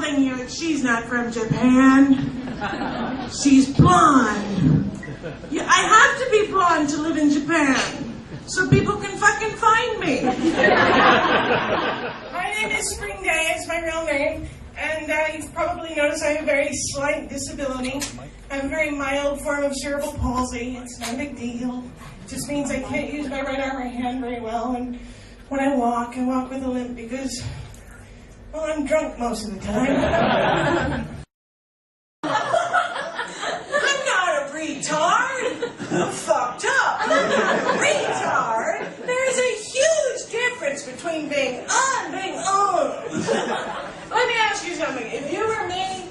telling you that she's not from Japan. She's blonde. Yeah, I have to be blonde to live in Japan, so people can fucking find me. My name is Spring Day, it's my real name, and you've probably noticed I have a very slight disability. I have a very mild form of cerebral palsy. It's not a big deal. It just means I can't use my right arm or hand very well, and when I walk with a limp because, well, I'm drunk most of the time. I'm not a retard. I'm fucked up. I'm not a retard. There is a huge difference between being on and being on. Let me ask you something. If you were me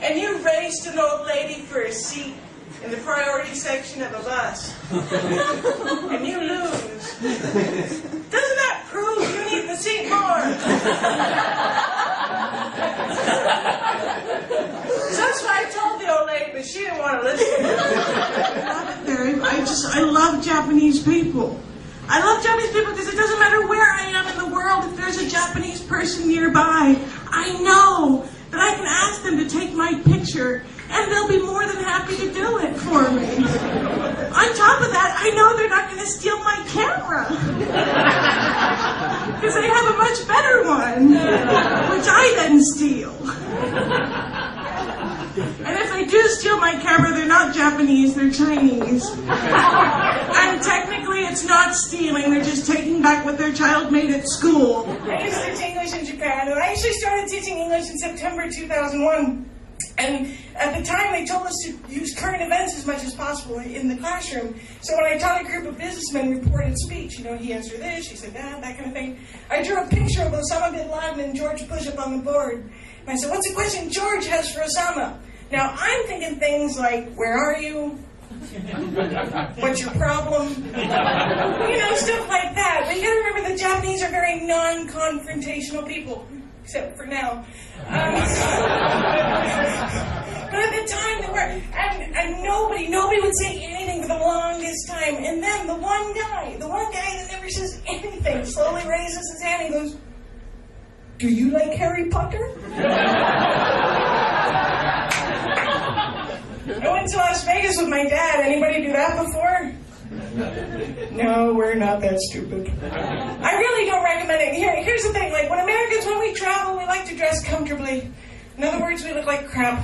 and you raced an old lady for a seat in the priority section of a bus and you lose, doesn't that prove you need the seat more? So that's why I told the old lady, but she didn't want to listen. I love Japanese people. I love Japanese people because it doesn't matter where I am in the world. If there's a Japanese person nearby, I know that I can ask them to take my picture, and they'll be more than happy to do it for me. On top of that, I know they're not going to steal my camera. Because they have a much better one, which I then steal. And if they do steal my camera, they're not Japanese, they're Chinese. And technically it's not stealing, they're just taking back what their child made at school. I used to teach English in Japan, and I actually started teaching English in September 2001. And at the time, they told us to use current events as much as possible in the classroom. So when I taught a group of businessmen reported speech, he answered this, he said that kind of thing. I drew a picture of Osama bin Laden and George Bush up on the board. And I said, what's the question George has for Osama? Now, I'm thinking things like, where are you? What's your problem? Stuff like that. But you gotta remember the Japanese are very non-confrontational people. Except for now. But at the time they were, and nobody would say anything for the longest time. And then the one guy that never says anything, slowly raises his hand and goes, do you like Harry Potter? I went to Las Vegas with my dad. Anybody do that before? No, we're not that stupid. I really don't recommend it. Here's the thing, when Americans, when we travel, we like to dress comfortably. In other words, we look like crap.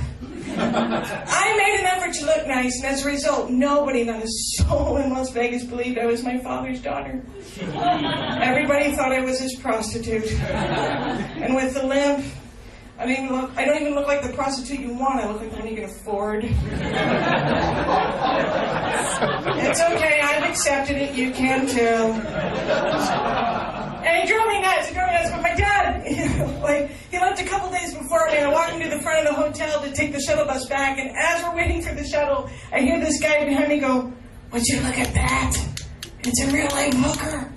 I made an effort to look nice, and as a result, nobody, not a soul in Las Vegas believed I was my father's daughter. Everybody thought I was his prostitute. And with the limp, I don't even look like the prostitute you want. I look like one you can afford. It's okay, I've accepted it, you can too. And it drove me nuts, but my dad, he left a couple days before me, and I walked into the front of the hotel to take the shuttle bus back, and as we're waiting for the shuttle, I hear this guy behind me go, would you look at that? It's a real-life hooker.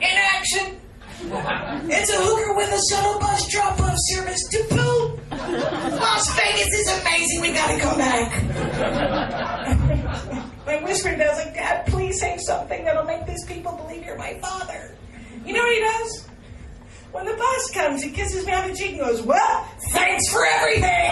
In action. It's a hooker with a shuttle bus drop-off service to boot. Las Vegas is amazing, we gotta come back. I whispered, I was like, Dad, please say something that'll make these people believe you're my father. You know what he does? When the bus comes, he kisses me on the cheek and goes, well, thanks for everything.